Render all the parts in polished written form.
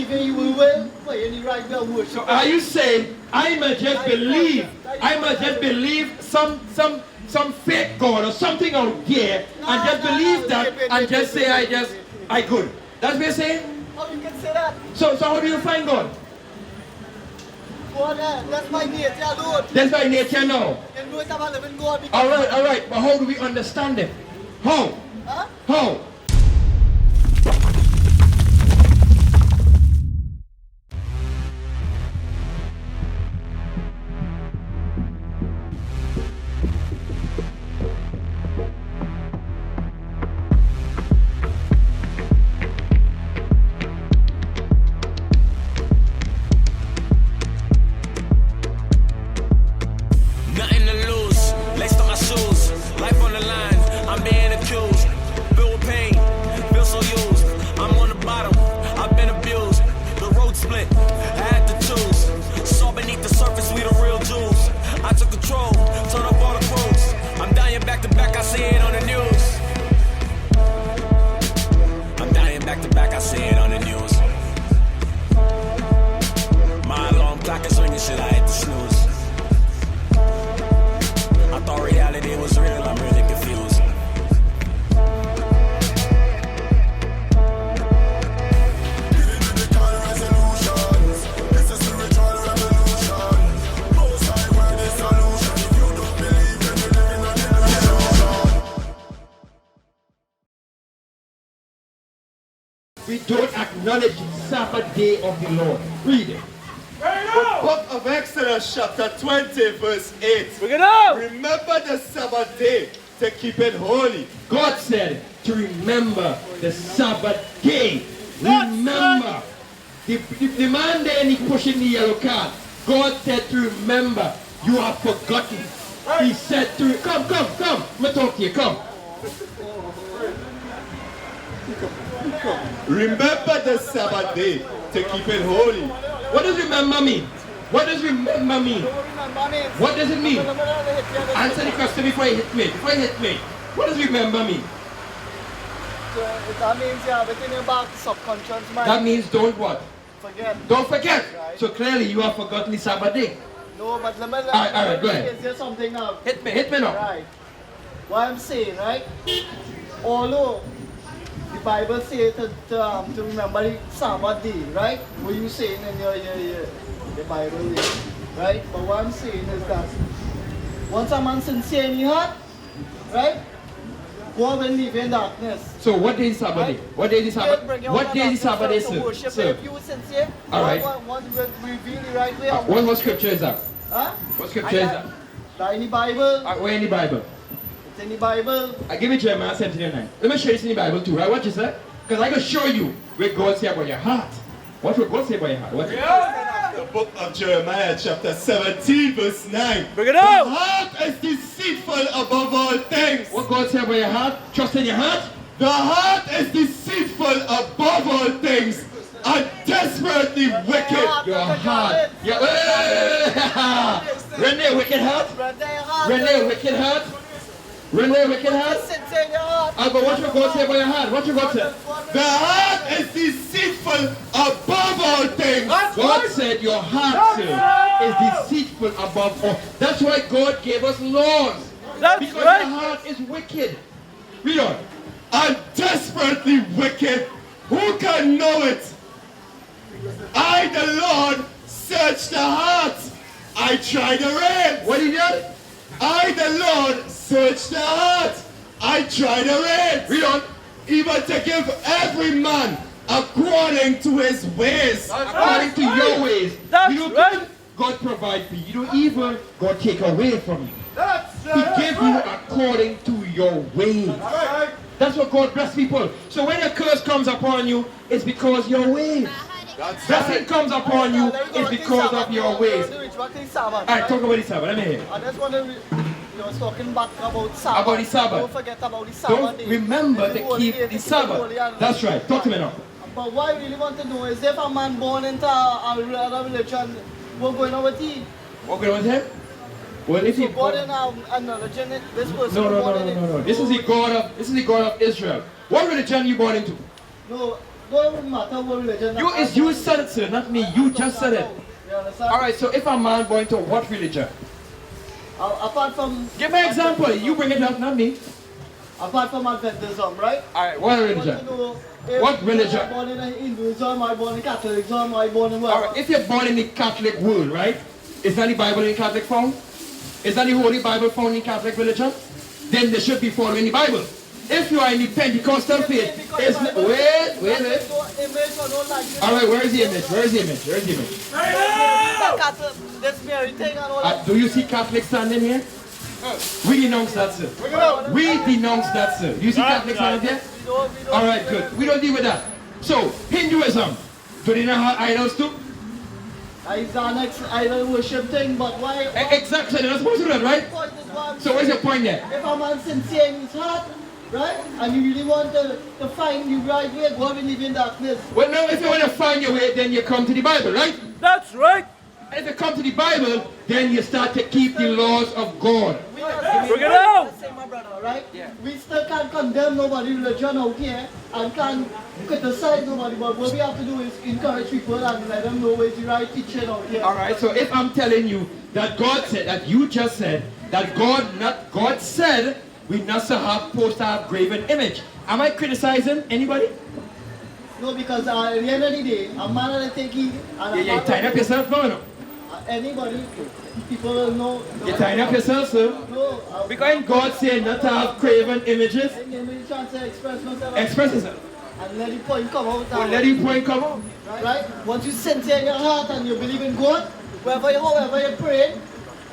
believing you will, but any right will worship. So are you saying I must just believe some fake God or something out there and just believe that and just say I good? That's what you're saying? How you can say that? So how do you find God? God, that's my nature, Lord. That's by nature now. You know I'm a living God. All right. But how do we understand it? How? Huh? How? Nothing to lose, laced on my shoes, life on the line, I'm being accused, filled with pain, feel so used, I'm on the bottom, I've been abused, the road split, I had to choose, saw beneath the surface we the real Jews, I took control, turn up all the crews, I'm dying back to back, I see it on the news, I'm dying back to back, I see it on the news, my alarm clock is ringing, shit, I hit the snooze. I thought reality was real, I'm really confused. It's a spiritual revolution. Most high word is solution. If you don't believe, then you're living on illusion. We don't acknowledge Sabbath day of the Lord. Read it. The book of Exodus chapter 20 verse 8. Bring it up! Remember the Sabbath day to keep it holy. God said to remember the Sabbath day. Remember. The man there and he pushing the yellow card. God said to remember. You are forgotten. He said to come. Let me talk to you. Come. Remember the Sabbath day to keep it holy. What does remember mean? What does remember mean? What does it mean? Answer the question before you hit me. What does remember mean? That means you have it in your back subconscious mind. That means don't what? Forget. Don't forget. Right. So clearly you have forgotten the Sabbath day. No, but let me All right, go ahead. Is there something now? Hit me now. Right. What I'm saying, right? Although the Bible says to remember the Sabbath day, right? What you saying in your Bible there, right? But what I'm saying is that once a man sincere in his heart, right? God will live in darkness. So what day is Sabbath day? What day is Sabbath? What day is Sabbath day, sir? If you sincere, All right. God will reveal the right way. What scripture is that? Huh? What scripture is that? That in the Bible. Where in the Bible? It's in the Bible. I give it Jeremiah 17:9. Let me show you this in the Bible too, right? Watch this, sir. Because I can show you where God say about your heart. What will God say about your heart? Watch it. The book of Jeremiah chapter 17 verse 9. Bring it The up! heart is deceitful above all things. What God say about your heart? Trust in your heart. The heart is deceitful above all things and desperately wicked. Your heart. Rene, wicked heart. Rene, wicked heart. Rene, wicked heart. Sincere in your heart. But what will God say about your heart? What will God say? The heart is deceitful above all things. God said your heart, sir, is deceitful above all. That's why God gave us laws. That's Because right. your heart is wicked. Read on. And desperately wicked. Who can know it? I, the Lord, search the heart. I try the reins. What did he do? I, the Lord, search the heart. I try the reins. Read on. Even to give every man according to his ways. According to your ways. That's You do right. good, God provide for you. You do evil, God take away from you. That's He give you according to your ways. right. That's what God bless people. So when a curse comes upon you, it's because your ways. That's Blessing comes upon you, it's because of your ways. Alright, Alright, talk about the Sabbath. Let me hear. I just want to, you was talking back about Sabbath. About the Sabbath. Don't forget about the Sabbath. Don't day. remember It's to holy keep day, the it's Sabbath. holy and- That's right. Talk to me now. But what I really want to know is if a man born into a religion, what's going on with him? What going on with him? Well, if So he God in a religion, this person no. born in it. This is the God of Israel. What religion you born into? No, Don't matter what religion. You said it, sir, not me. You just said it. You understand? Alright, so if a man born into what religion? Apart from... Give me an example. You bring it up, not me. Apart from Adventism, right? Alright, what religion? What religion? I'm born in Hinduism, I'm born in Catholicism, I'm born in whatever. Alright, if you're born in the Catholic world, right? Is that the Bible in Catholic form? Is that the Holy Bible found in Catholic religion? Then they should be following the Bible. If you are in the Pentecostal faith, it's not, wait. Alright, where is the image? Where is the image? Where is the image? Do you see Catholics standing here? We denounce that, sir. We denounce that, sir. Do you see Catholics standing there? Alright, good. We don't deal with that. So, Hinduism. Do they not have idols too? It's the next idol worship thing, but why? Exactly, they're not supposed to do that, right? So what's your point there? If a man sincere in his heart, right, and you really want to find the right way, go and live in darkness. Well, now if you want to find your way, then you come to the Bible, right? That's right. And if you come to the Bible, then you start to keep the laws of God. Bring it out. My brother, right? Yeah. We still can't condemn nobody's religion out here and can't criticize nobody, but what we have to do is encourage people and let them know where's the right teaching out here. Alright, so if I'm telling you that God said, that you just said, that God said we not to have graven image. Am I criticizing anybody? No, because at the end of the day, a man will take it and you tying up yourself, no? Anybody, people will know. You're tying up yourself, sir? No. Because God said not to have graven images. Give me the chance to express myself. Express yourself. And let the point come out. Well, let the point come out. Right? Once you sincere in your heart and you believe in God, however you pray,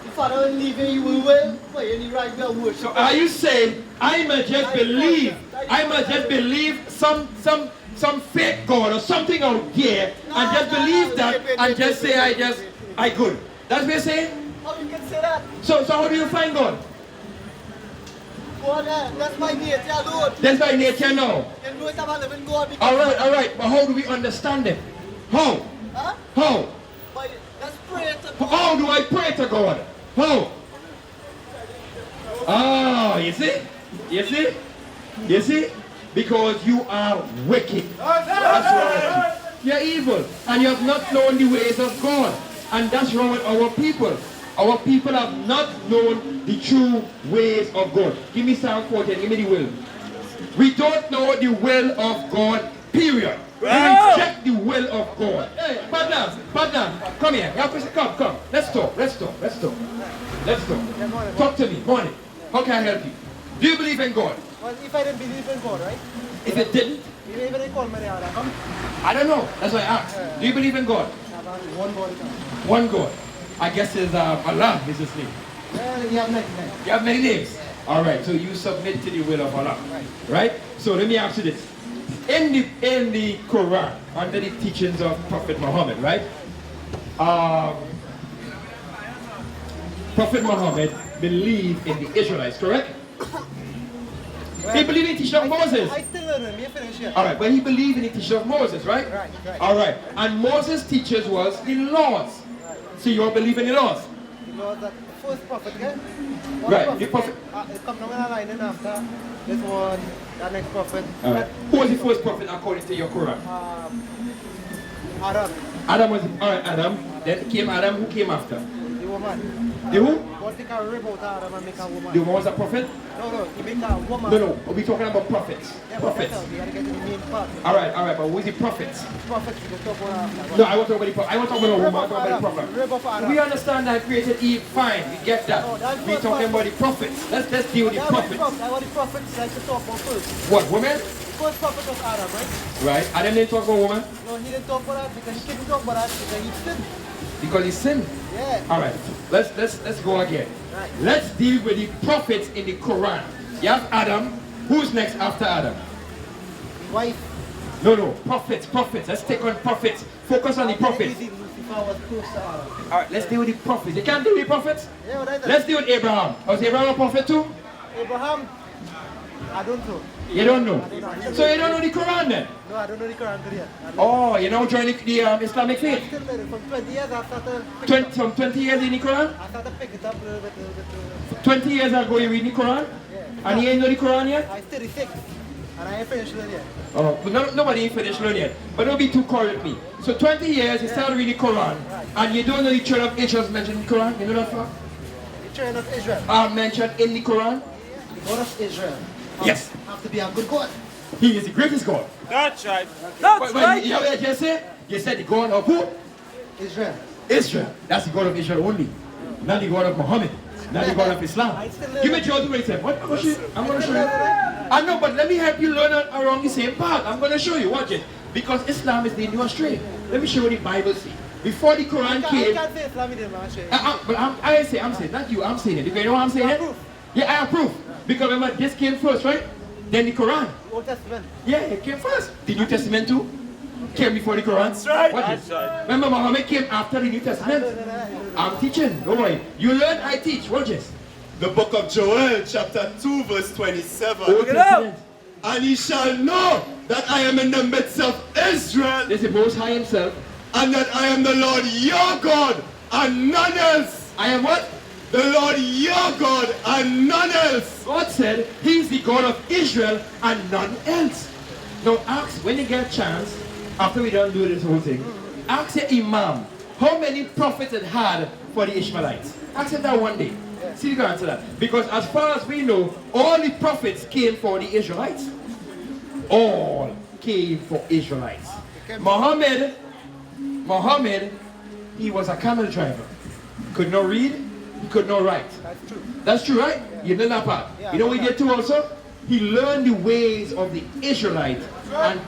the Father will leave you will pray in the right way of worship. So are you saying I must just believe some fake God or something out there and just believe that and just say I good. That's what you're saying? How you can say that? So how do you find God? God, that's my nature, Lord. That's my nature now. You know I'm a living God. Alright, but how do we understand Him? How? Huh? How? But let's pray to God. How do I pray to God? How? Oh, you see? You see? You see? Because you are wicked. That's wrong. You're evil. And you have not known the ways of God. And that's wrong with our people. Our people have not known the true ways of God. Give me Psalm 14. Give me the will. We don't know the will of God, period. We reject the will of God. Hey, partner, come here. Come. Let's talk. Talk to me. Morning. How can I help you? Do you believe in God? Well, if I didn't believe in God, right? If you didn't? You even call me Adam. I don't know. That's why I asked. Do you believe in God? One God. One God. I guess it's Allah is His name. Well, you have many names. You have many names. Alright, so you submit to the will of Allah. Right? So let me ask you this. In the Quran, under the teachings of Prophet Muhammad, right? Prophet Muhammad believed in the Israelites, correct? He believed in the teaching of Moses. I still learn. Me finish here. Alright, but he believed in the teaching of Moses, right? Right. Alright, and Moses' teachers was the laws. So you all believe in the laws? The laws that the first prophet, okay? Right, the prophet. It comes down a line and after this one, the next prophet. Alright. Who was the first prophet according to your Quran? Adam. Adam was, alright, Adam. Then came Adam, who came after? The woman. The who? What take a rib out of Adam and make a woman? The woman was a prophet? No, he make a woman. No, we're talking about prophets. Yeah, Prophets. You gotta get to the main part. Alright, but who is the prophets? Prophets, you can talk about. No, I want to talk about the prophet. I want to talk about a woman, I want to talk about the prophet. Rib of Adam. We understand that created Eve, fine, we get that. that's We're what talking about the prophets. Let's deal with the prophets. That's what the prophets like to talk about first. What, women? The first prophet was Adam, right? Right. Adam didn't talk about women? No, he didn't talk about that because he couldn't talk about that because he sinned. Because he sinned. Yeah. Alright, let's go again. Right. Let's deal with the prophets in the Quran. You have Adam. Who's next after Adam? His wife. No, prophets. Let's take on prophets. Focus on the prophets. Lucifer was close to Adam. Alright, let's deal with the prophets. You can't deal with the prophets? Yeah, what I did. Let's deal with Abraham. Was Abraham a prophet too? Abraham, I don't know. You don't know. So you don't know the Quran then? No, I don't know the Quran yet. Oh, you now join the Islamic I faith? still learning. From 20 years I started 20 years in the Quran? I started picking it up a little bit. 20 years ago you read the Quran? Yeah. And you ain't know the Quran yet? I 36. And I ain't finished learning yet. Oh, but nobody ain't finished learning yet. But don't be too cold with me. So 20 years, you started reading Quran, and you don't know the children of Israel is mentioned in the Quran. You know that fact? The children of Israel. Are mentioned in the Quran. The God of Israel. Yes. Have to be a good God. He is the greatest God. That's right. That's right. You know what I just said? You said the God of who? Israel. Israel. That's the God of Israel only. Not the God of Muhammad. Not the God of Islam. Give me Joe to what he said. What? I'm going to show you. I know, but let me help you learn around the same path. I'm going to show you. Watch it. Because Islam is leading you astray. Let me show you what the Bible says. Before the Quran came... I can't say Islam didn't astray. But I'm saying, not you, I'm saying it. You know what I'm saying? It? Yeah, I approve. Because remember, this came first, right? Then the Quran. Old Testament. Yeah, it came first. The New Testament too came before the Quran. That's right. Watch That's it. right. Remember, Muhammad came after the New Testament. I'm teaching. Don't worry. You learn, I teach. Watch this. The book of Joel, chapter 2, verse 27. Old it out. Testament. And ye shall know that I am in the midst of Israel, This is the Most High Himself. and that I am the Lord your God, and none else. I am what? The Lord your God, and none else. God said He's the God of Israel and none else. Now ask, when you get a chance, after we done do this whole thing, ask your Imam, how many prophets it had for the Ishmaelites? Ask him that one day. See if you can answer that. Because as far as we know, all the prophets came for the Israelites. All came for Israelites. Muhammad, he was a camel driver. Could not read, he could not write. That's true. That's true, right? You know that part. Yeah, You know what he did too also? He learned the ways of the Israelites and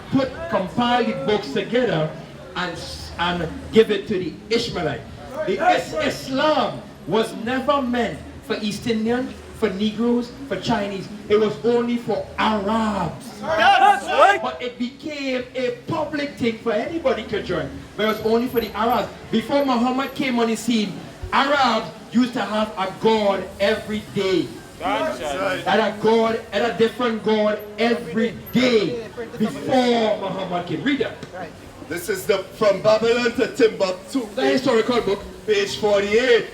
compiled the books together and give it to the Ishmaelite. Islam was never meant for East Indians, for Negroes, for Chinese. It was only for Arabs. That's right. But it became a public thing for anybody to join. But it was only for the Arabs. Before Muhammad came on the scene, Arabs used to have a god every day. That's right. And a god, and a different god every day before Muhammad came. Read that. Right. This is the From Babylon to Timbuktu, The historical book. page 48.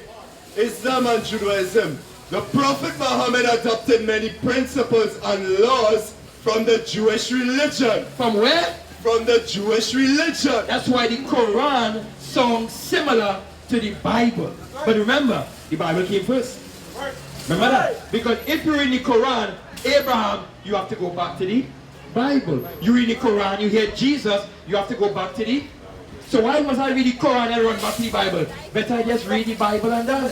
Islam and Judaism. The Prophet Muhammad adopted many principles and laws from the Jewish religion. From where? From the Jewish religion. That's why the Quran sounds similar to the Bible. But remember, the Bible came first. Remember that? Because if you read the Quran, Abraham, you have to go back to the Bible. You read the Quran, you hear Jesus, you have to go back to the... So why must I read the Quran and run back to the Bible? Better I just read the Bible and done.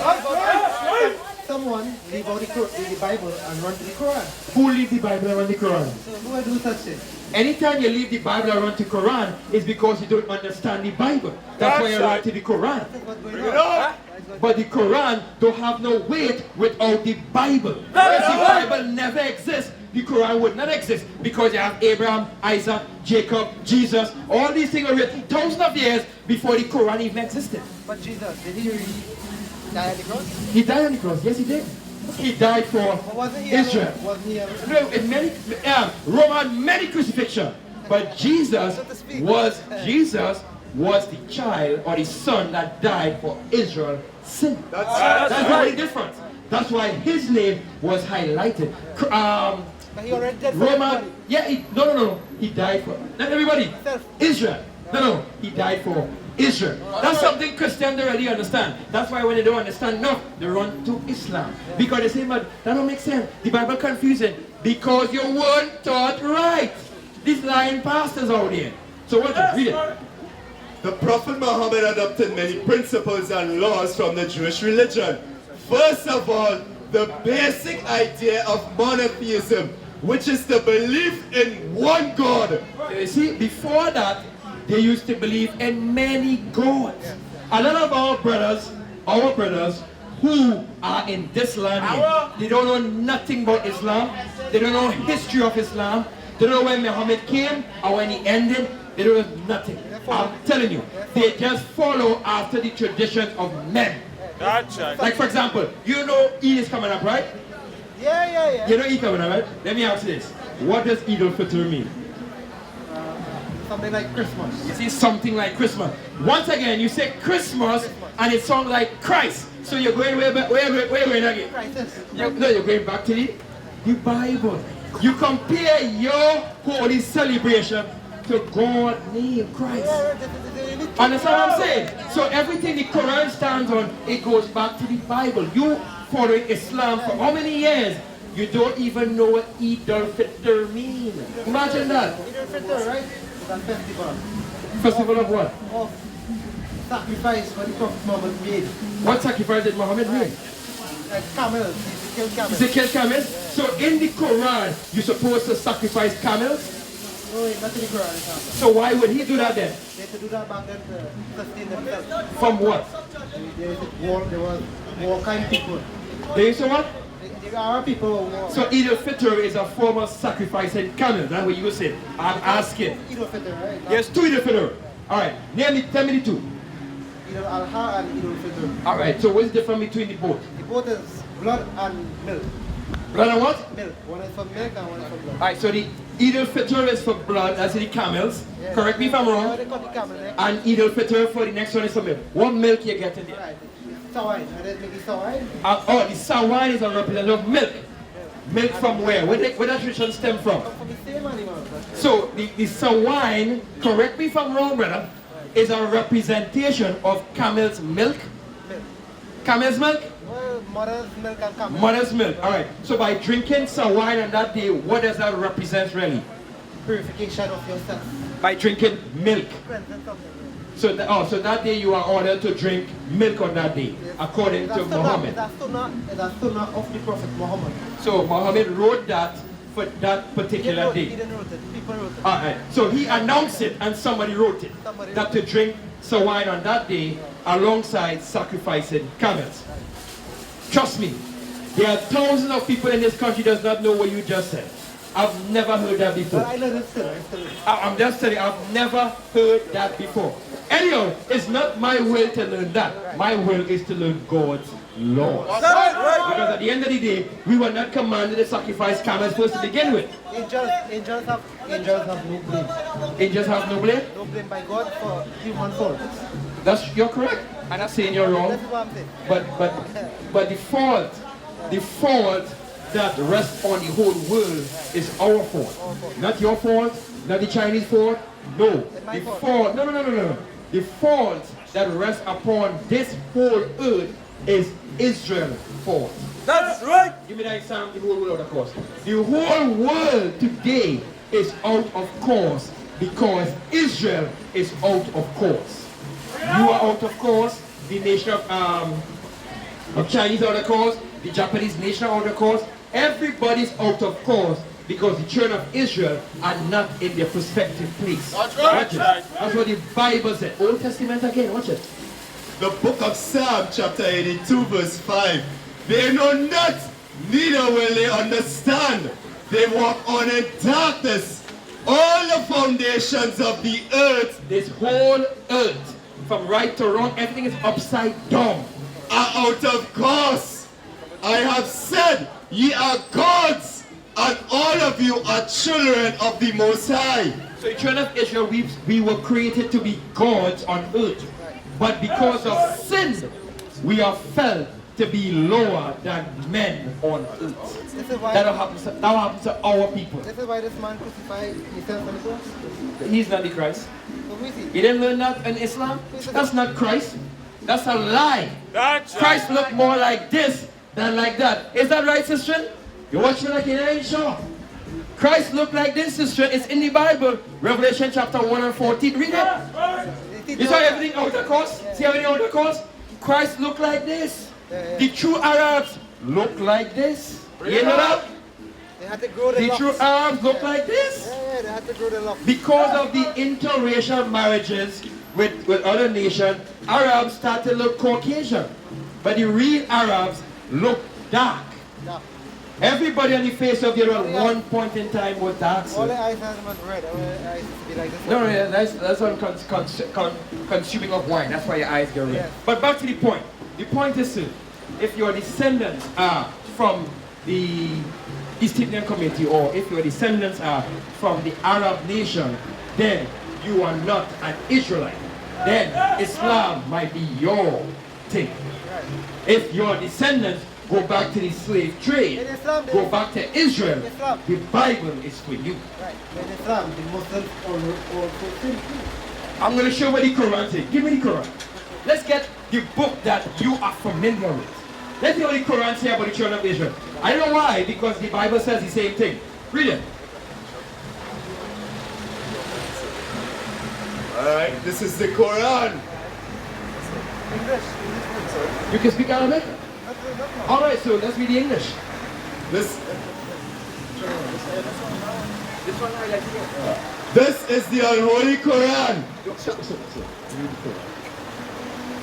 Someone leave out the Bible and run to the Quran. Who leave the Bible and run the Quran? So who will do such thing? Anytime you leave the Bible and run to Quran, it's because you don't understand the Bible. That's why you run to the Quran. What's going on? But the Quran don't have no weight without the Bible. If the Bible never exists, the Quran would not exist, because you have Abraham, Isaac, Jacob, Jesus. All these things were written thousands of years before the Quran even existed. But Jesus, did he really die at the cross? He died on the cross. Yes, he did. He died for Or wasn't he Israel. Wasn't he ever? No, in many, Rome had many crucifixion, but Jesus was the child or the son that died for Israel's sin. That's the only difference. That's why his name was highlighted. But he already dead for Roman, everybody. yeah, no. He died for not everybody. Israel. No. He died for Israel. That's something Christians don't really understand. That's why when they don't understand, no, they run to Islam. Because they say, but that don't make sense. The Bible confusing. Because you weren't taught right. These lying pastors out here. So what? Read it. The Prophet Muhammad adopted many principles and laws from the Jewish religion. First of all, the basic idea of monotheism, which is the belief in one God. You see, before that, they used to believe in many gods. A lot of our brothers who are in this land here, they don't know nothing about Islam. They don't know history of Islam. They don't know when Muhammad came or when he ended. They don't know nothing. I'm telling you, they just follow after the traditions of men. That's right. Like for example, you know Eid is coming up, right? Yeah. You know Eid coming up, right? Let me ask you this. What does Eid al-Fitr mean? Something like Christmas. You see, something like Christmas. Once again, you say Christmas and it sounds like Christ. So you're going way back, where again? Crisis. No, you're going back to the Bible. You compare your holy celebration to God name Christ. Understand what I'm saying? So everything the Quran stands on, it goes back to the Bible. You following Islam for how many years? You don't even know what Eid al-Fitr means. Imagine that. Eid al-Fitr, right? It's a festival. Festival of what? Of sacrifice when the Prophet Muhammad made. What sacrifice did Muhammad make? Like camels. He killed camels. Is it kill camels? So in the Quran, you're supposed to sacrifice camels? No, it's not in the Quran. It's not. So why would he do that then? They had to do that back then to sustain themselves. From what? There was war kind people. They used to what? The Arab people were war. So Eid al-Fitr is a form of sacrificing camels. That's what you said. I'm asking. Eid al-Fitr, right? Yes, two Eid al-Fitr. Alright, tell me the two. Eid al-Adha and Eid al-Fitr. Alright, so what's the difference between the both? The both is blood and milk. Blood and what? Milk. One is for milk and one is for blood. Alright, so the Eid al-Fitr is for blood, that's the camels. Yeah. Correct me if I'm Yeah, wrong. they call the camel, right? And Eid al-Fitr for the next one is for milk. What milk you get in there? Right. Sawine. And then make it sawine. Oh, the sawine is a representative of milk. Milk from where? Where that tradition stem from? From the same animal. So the sawine, correct me if I'm wrong, brother, is a representation of camel's milk. Milk. Camel's milk? Well, mother's milk and camel. Mother's milk. Alright. So by drinking sawine on that day, what does that represent really? Purification of yourself. By drinking milk. Cleansing something. So that day you are ordered to drink milk on that day, according to Muhammad. It's a sunnah of the Prophet Muhammad. So Muhammad wrote that for that particular He day. didn't wrote it. People wrote it. Alright. So he announced it and somebody wrote it. Somebody That to drink sawine on that day alongside sacrificing camels. Trust me, there are thousands of people in this country does not know what you just said. I've never heard that before. But I know this still. I'm just telling you, I've never heard that before. Anyhow, it's not my will to learn that. My will is to learn God's laws. Because at the end of the day, we were not commanded to sacrifice camels first to begin with. Angels have no blame. Angels have no blame. No blame by God for human fault. You're correct. I'm not saying you're wrong. That's what I'm saying. But the fault that rests on the whole world is our fault. Not your fault, not the Chinese fault. No. my The fault. fault. No. The fault that rests upon this whole earth is Israel's fault. That's right. Give me that example, the whole world out of course. The whole world today is out of course because Israel is out of course. You are out of course, the nation of Chinese out of course, the Japanese nation out of course. Everybody's out of course because the children of Israel are not in their prospective place. That's right. Watch it. That's what the Bible said. Old Testament again, watch it. The book of Psalm chapter 82 verse 5. They know not, neither will they understand. They walk on in darkness. All the foundations of the earth This whole earth, from right to wrong, everything is upside down. are out of course. I have said, ye are gods, and all of you are children of the Most High. So the children of Israel, we were created to be gods on earth. But because of sin, we are felt to be lower than men on earth. This is why. That happens to our people. This is why this man crucified himself on the cross. He's not the Christ. So who is he? You didn't learn that in Islam? That's not Christ. That's a lie. That's right. Christ looked more like this than like that. Is that right, sister? You're watching like you ain't sure. Christ looked like this, sister. It's in the Bible. Revelation chapter 1 and 14. Read it. You saw everything out of course? See everything out of course? Christ looked like this. The true Arabs look like this. You know that? They had to grow the The locks. true Arabs look like this. Yeah, they had to grow the locks. Because of the interracial marriages with other nations, Arabs start to look Caucasian. But the real Arabs look dark. Yeah. Everybody on the face of the earth at one point in time was dark. All the sir. eyes had them red. All the eyes used to be like this. No, that's on consuming of wine. That's why your eyes get red. Yeah. But back to the point. The point is, sir, if your descendants are from the East Indian community, or if your descendants are from the Arab nation, then you are not an Israelite. Then Islam might be your thing. If your descendants go back to the slave trade, In Islam, go back to Israel, Islam. the Bible is for you. Right. In Islam, the Muslims also sin too. I'm going to show what the Quran says. Give me the Quran. Let's get the book that you are familiar with. Let's see what the Quran says about the children of Israel. I don't know why, because the Bible says the same thing. Read it. Alright, this is the Quran. English. You can speak Arabic? Not Alright, so let's read the English. This, This one I like to hear. this is the unholy Quran.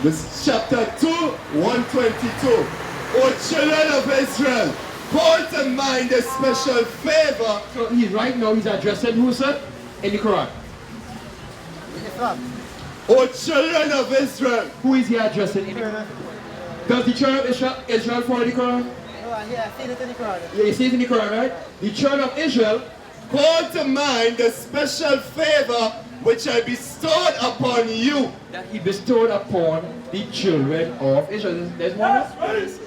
This is chapter 2, 122. O children of Israel, call to mind the special favor. So he's right now, he's addressing who, sir? In the Quran. Islam. O children of Israel, Who is he addressing in the Quran? Does the children of Israel follow the Quran? No, I see it in the Quran. Yeah, you see it in the Quran, right? The children of Israel, call to mind the special favor which I bestowed upon you. that he bestowed upon the children of Israel. There's one else.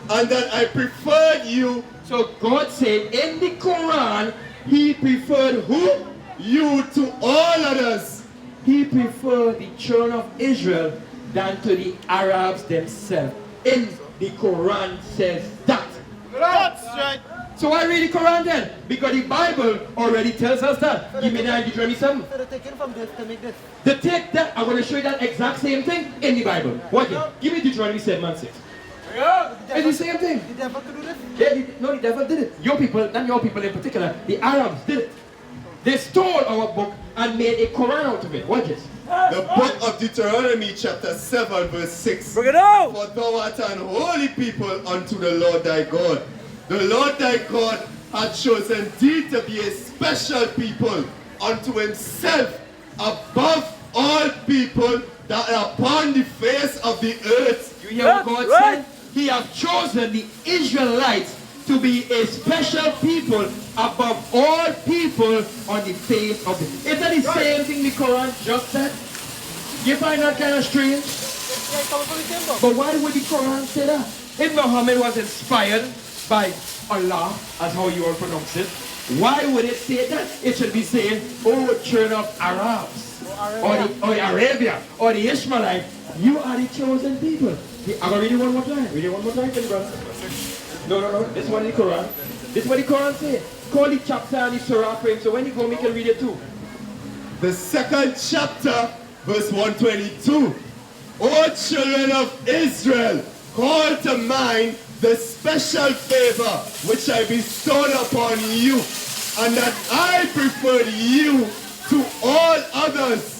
And that I preferred you, So God said in the Quran, he preferred who? you to all others. He preferred the children of Israel than to the Arabs themselves. In the Quran says that. That's right. So why read the Quran then? Because the Bible already tells us that. Give me that Deuteronomy 7. So they're taken from this to make this. To take that, I'm going to show you that exact same thing in the Bible. Watch it. Give me Deuteronomy 7 and 6. It's the same thing. The devil could do this? Yeah, no, the devil did it. Your people, not your people in particular, the Arabs did it. They stole our book and made a Quran out of it. Watch this. The book of Deuteronomy chapter 7 verse 6. Bring it out. For thou art an holy people unto the Lord thy God. The Lord thy God hath chosen thee to be a special people unto himself above all people that are upon the face of the earth. You hear what God That's right. said? He has chosen the Israelites to be a special people above all people on the face of the earth. Is that the same thing the Quran just said? You find that kind of strange? Yeah, coming from the same book. But why would the Quran say that? If Muhammad was inspired by Allah, as how you all pronounce it, why would it say that? It should be saying, oh, children of Arabs, or Arabia, or the Ishmaelites, you are the chosen people. I'm going to read it one more time. Read it one more time, brother. No. This one is the Quran. This is what the Quran says. Call the chapter and the surah for him, so when you go, we can read it too. The second chapter verse 122. O children of Israel, call to mind the special favor which I bestowed upon you, and that I preferred you to all others.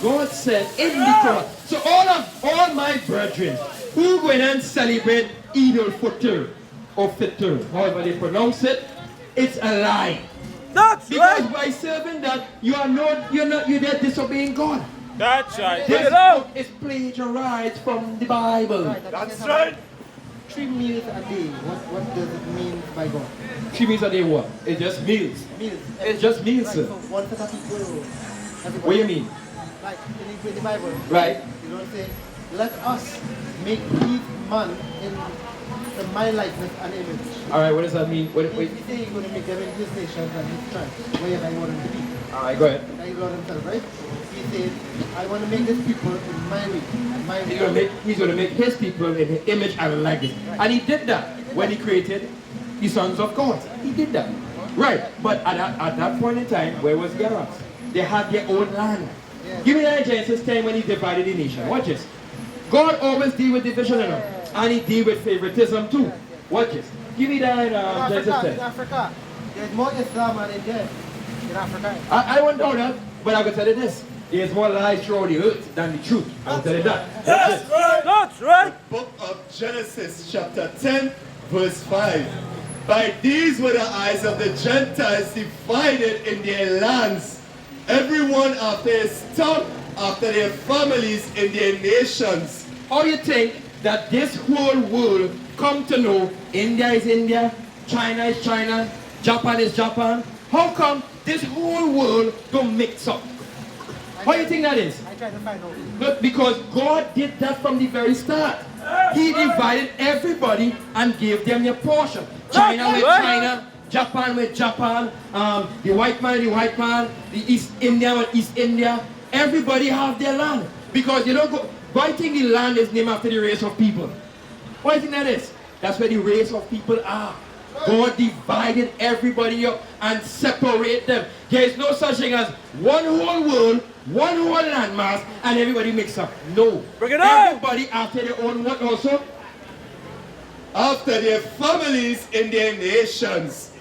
God said in the Quran. So all my brethren who go in and celebrate Eid al-Fitr or Fitr, however they pronounce it, it's a lie. That's Because right. by serving that, you're disobeying God. That's right. Bring This it out. book is plagiarized from the Bible. That's right. 3 meals a day. What does it mean by God? 3 meals a day what? It's just meals. Meals. It's just meals, Right, sir. so one set of people. Everybody. What do you mean? Like in the Bible. Right. You don't say, let us make each man in my likeness and image. Alright, what does that mean? What, If you say you're going to make them in his nations and his tribes, wherever I want them to be. Alright, go ahead. That is Lord himself, right? He said, I want to make this people in my way. My He's gonna make his people in his image and likeness. And he did that when he created the sons of God. He did that. Right. But at that point in time, where was the Arabs? They had their own land. Yeah. Give me that in Genesis 10 when he divided the nation. Watch this. God always deal with division, you know, and he deal with favoritism too. Watch this. Give me that in Genesis 10. In Africa, there's more Islam than in there. In Africa. I won't know that, but I will tell you this. There's more lies throughout the earth than the truth. I will tell you that. That's right. That's right. Book of Genesis chapter 10 verse 5. By these were the eyes of the Gentiles divided in their lands, everyone after his tongue, after their families in their nations. How you think that this whole world come to know India is India, China is China, Japan is Japan? How come this whole world don't mix up? How you think that is? I try to find out. Look, because God did that from the very start. He divided everybody and gave them their portion. China with China, Japan with Japan, the white man, the East India with East India. Everybody have their land. Because you don't go, why think the land is named after the race of people? Why think that is? That's where the race of people are. God divided everybody up and separate them. There is no such thing as one whole world, one whole landmass, and everybody mix up. No. Bring it on! Everybody after their own what also? After their families in their nations.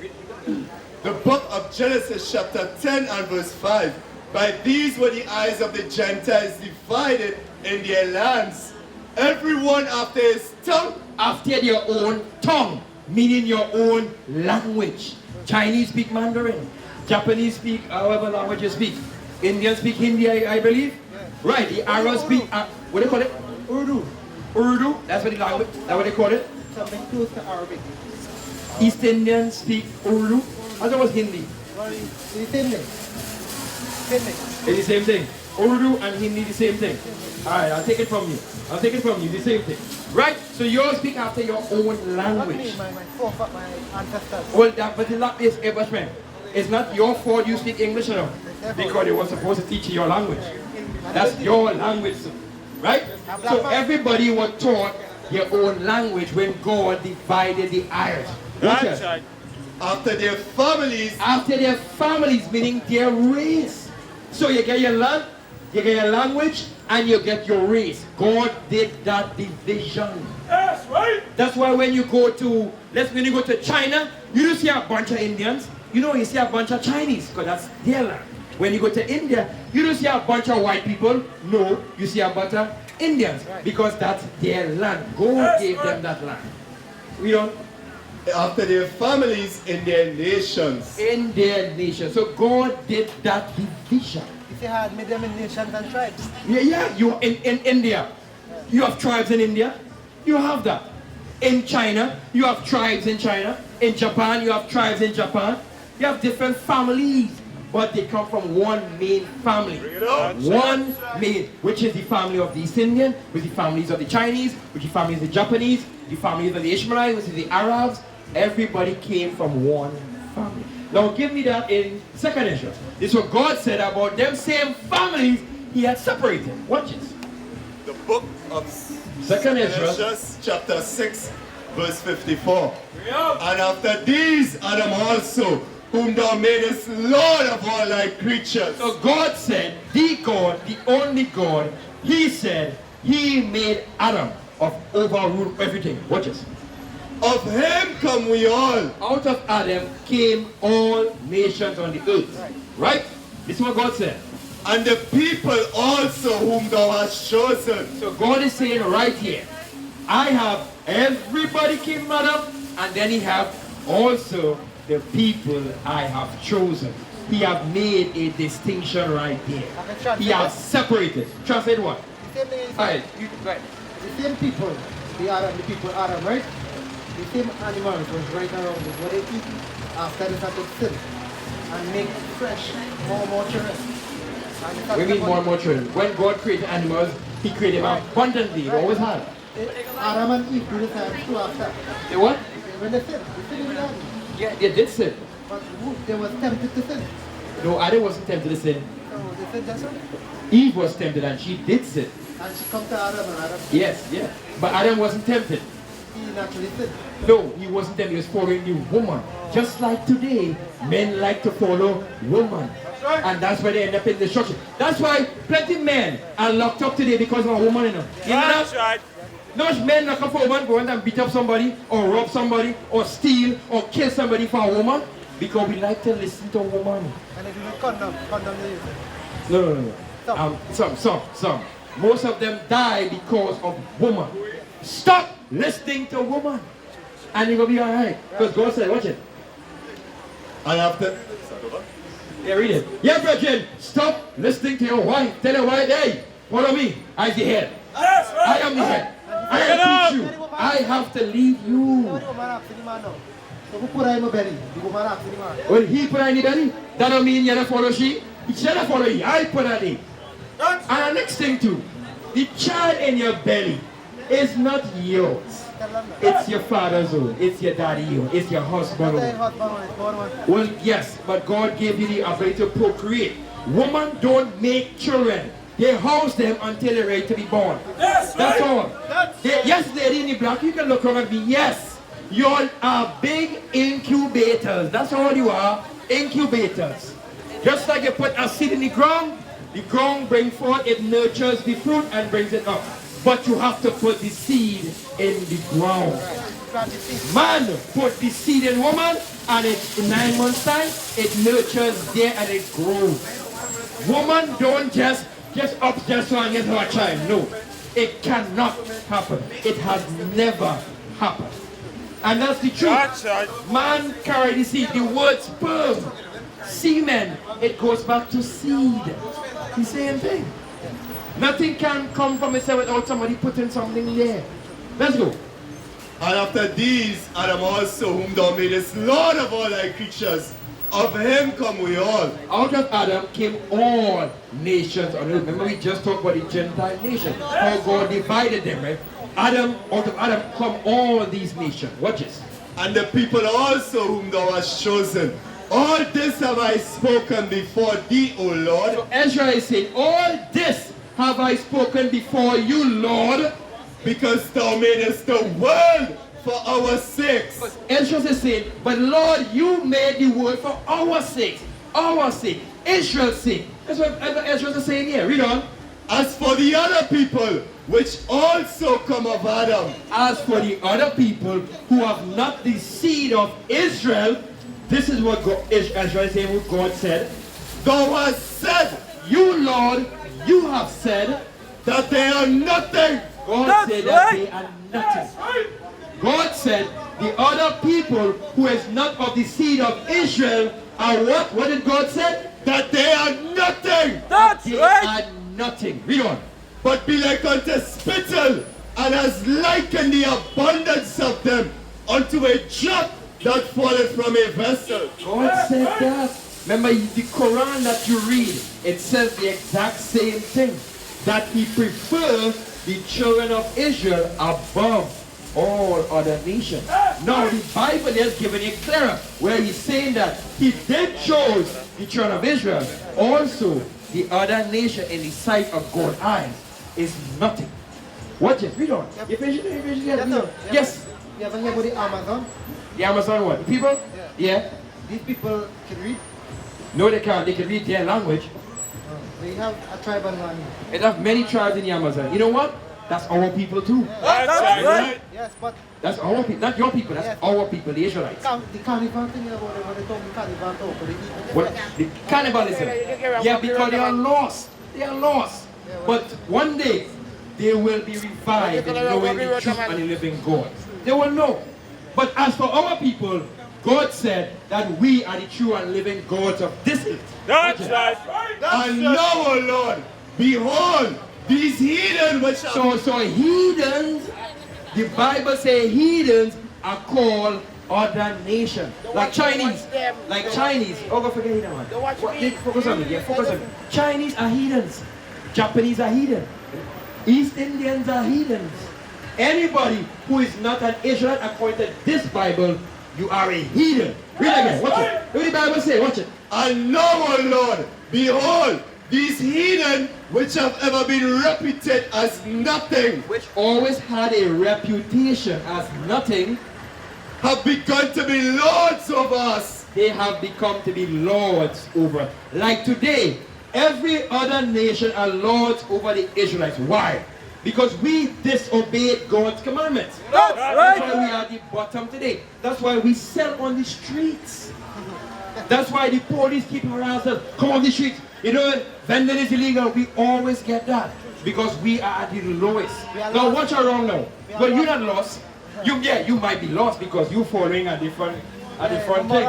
The book of Genesis chapter 10 and verse 5. By these were the eyes of the Gentiles divided in their lands, everyone after his tongue. After their own tongue, meaning your own language. Chinese speak Mandarin. Japanese speak however language you speak. Indians speak Hindi, I believe. Right, the Arabs speak, what do they call it? Urdu. Urdu, that's what the language, that's what they call it. Something close to Arabic. East Indians speak Urdu. I thought it was Hindi. Well, it's the same thing. Same thing. It's the same thing. Urdu and Hindi, the same thing. Alright, I'll take it from you. I'll take it from you, the same thing. Right? So you all speak after your own Not me, language. my forefathers, my ancestors. Well, that, but it's not your fault you speak English now. Because they were supposed to teach you your language. That's your language. Right? So everybody was taught their own language when God divided the earth. Watch That's it. right. After their families. After their families, meaning their race. So you get your land, you get your language, and you get your race. God did that division. That's right. That's why when you go to, when you go to China, you don't see a bunch of Indians. You see a bunch of Chinese, because that's their land. When you go to India, you don't see a bunch of white people. No, you see a bunch of Indians, because that's their land. God gave them that land. We don't. After their families in their nations. In their nation. So God did that division. If you had made them in nations and tribes. Yeah, you in India, you have tribes in India. You have that. In China, you have tribes in China. In Japan, you have tribes in Japan. You have different families, but they come from one main family. One main, which is the family of the East Indian, with the families of the Chinese, with the families of the Japanese, the families of the Ishmaelites, which is the Arabs. Everybody came from one family. Now give me that in 2nd Ezra. This is what God said about them same families he had separated. Watch this. The book of 2nd Ezra. Ezra chapter 6 verse 54. And after these Adam also, whom thou madest Lord of all thy creatures. So God said, the God, the only God, he said, he made Adam of overrule everything. Watch this. Of him come we all. Out of Adam came all nations on the earth. Right? This is what God said. And the people also whom thou hast chosen. So God is saying right here, I have everybody came from Adam, and then he have also the people I have chosen. He have made a distinction right there. He has separated. Translate what? The same thing is Alright, right. the same people, the people Adam, right? The same animals was right around it. What they eat after they started sin and make fresh, more children. We mean more and more children. When God created animals, he created them abundantly. He always had. Adam and Eve do the same too after. They what? When they sin in the garden. Yeah, they did sin. But they were tempted to sin. No, Adam wasn't tempted to sin. So they said that's right. Eve was tempted and she did sin. And she come to Adam and Adam. Yes, yeah. But Adam wasn't tempted. He naturally sinned. No, he wasn't tempted. He was following the woman. Just like today, men like to follow woman. And that's why they end up in destruction. That's why plenty men are locked up today because of a woman, you know. You know That's that? right. No men lock up for a woman, go and beat up somebody, or rob somebody, or steal, or kill somebody for a woman. Because we like to listen to a woman. And if you don't condom the use. No. Some. Most of them die because of woman. Stop listening to woman. And you're going to be alright. Because God said, watch it. And after Yeah, read it. Yeah, brethren, stop listening to your wife. Tell your wife, hey, follow me. I'm the head. That's right. I am the head. I am teach you. I have to lead you. So who put her in my belly? The woman after the man. When he put her in the belly, that don't mean you're not follow she. She not follow you. I put her in. And the next thing too, the child in your belly, is not yours. It's your father's own. It's your daddy's own. It's your husband's own. Well, yes, but God gave you the ability to procreate. Women don't make children. They house them until they're ready to be born. That's all. Yes, lady in the black, you can look around and be, yes, you are big incubators. That's all you are, incubators. Just like you put a seed in the ground brings forth, it nurtures the fruit and brings it up. But you have to put the seed in the ground. Man put the seed in woman, and it's in 9 months' time, it nurtures there and it grows. Woman don't just up just so and get her child. No, it cannot happen. It has never happened. And that's the truth. Man carry the seed. The word sperm, semen, it goes back to seed. The same thing. Nothing can come from itself without somebody putting something there. Let's go. And after these, Adam also, whom thou madest Lord of all thy creatures, of him come we all. Out of Adam came all nations on earth. Remember we just talked about the Gentile nation. How God divided them, right? Out of Adam come all these nations. Watch this. And the people also whom thou hast chosen. All this have I spoken before thee, O Lord. So Ezra is saying, all this have I spoken before you, Lord. Because thou madest the world for our sakes. But Ezra is saying, but Lord, you made the world for our sake. Our sake. Israel's sake. That's what Ezra is saying here. Read on. As for the other people, which also come of Adam. As for the other people who have not the seed of Israel, this is what Ezra is saying, what God said. Thou hast said, you, Lord, you have said that they are nothing. God said that they are nothing. God said the other people who is not of the seed of Israel are what? What did God say? That they are nothing. They are nothing. Read on. But be like unto spittle, and has likened the abundance of them unto a drop that falleth from a vessel. God said that. Remember the Quran that you read, it says the exact same thing. That he prefers the children of Israel above all other nations. Now the Bible is giving it clearer, where he's saying that he did choose the children of Israel. Also, the other nation in the sight of God's eyes is nothing. Watch it, read on. Yes. You ever hear about the Amazon? The Amazon what? The people? Yeah. These people can read. No, they can't. They can read their language. We have a tribal man. It have many tribes in the Amazon. You know what? That's our people too. Yes, but that's our people. Not your people. That's our people, the Israelites. the carnival thing, you know, when they talk carnival talk, but they eat. What? The cannibalism. Yeah, because they are lost. They are lost. But one day, they will be revived in knowing the truth and the living God. They will know. But as for our people, God said that we are the true and living gods of this earth. That's right. And now, O Lord, behold, these heathen which are... So heathens, the Bible says heathens are called other nations. Like Chinese. Like Chinese. Oh, go forget heathen, man. Focus on me. Yeah, focus on me. Chinese are heathens. Japanese are heathen. East Indians are heathens. Anybody who is not an Israelite according to this Bible, you are a heathen. Read again. Watch it. What did the Bible say? Watch it. And now, O Lord, behold, these heathen which have ever been reputed as nothing, which always had a reputation as nothing, have begun to be lords of us. They have become to be lords over. Like today, every other nation are lords over the Israelites. Why? Because we disobeyed God's commandments. That's why we are at the bottom today. That's why we sell on the streets. That's why the police keep harassing us. Come on the streets. You know, vending is illegal. We always get that. Because we are at the lowest. Now watch around now. But you're not lost. You might be lost because you're following a different thing.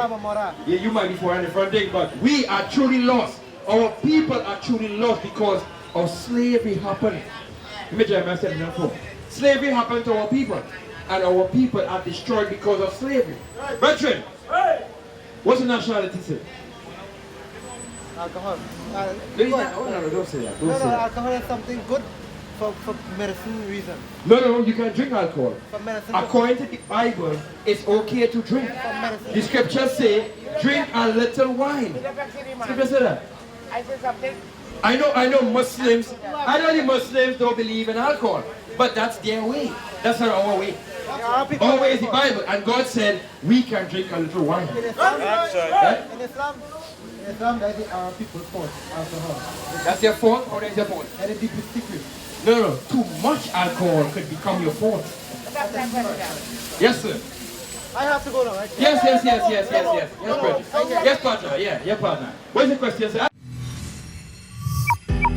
Yeah, you might be following a different thing, but we are truly lost. Our people are truly lost because of slavery happened. Slavery happened to our people, and our people are destroyed because of slavery. Brethren, what's the nationality say? Alcohol. No, don't say that. Don't say that. Alcohol is something good for medicine reason. No, you can drink alcohol. For medicine. According to the Bible, it's okay to drink. medicine. The scriptures say, drink a little wine. Scripture say that. I said something. I know Muslims, I know the Muslims don't believe in alcohol, but that's their way. That's not our way. Our way is the Bible, and God said we can drink a little wine. That's right. Right? In Islam, that is people fault alcohol. That's their fault, or that's your fault? That is deeply secret. No, too much alcohol could become your fault. Yes, sir. I have to go now, right? Yes, brother. Yes, partner. Yeah, partner. What's the question, sir?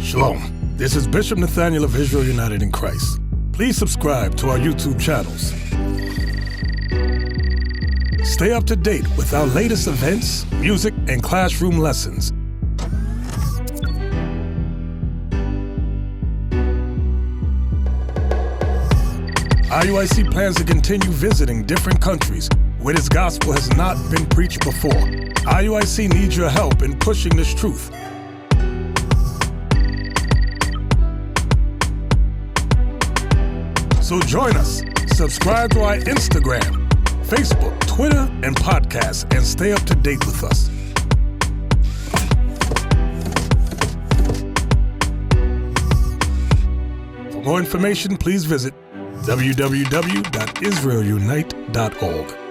Shalom. This is Bishop Nathaniel of Israel United in Christ. Please subscribe to our YouTube channels. Stay up to date with our latest events, music, and classroom lessons. IUIC plans to continue visiting different countries where this gospel has not been preached before. IUIC needs your help in pushing this truth. So join us, subscribe to our Instagram, Facebook, Twitter, and podcasts, and stay up to date with us. For more information, please visit www.israelunite.org.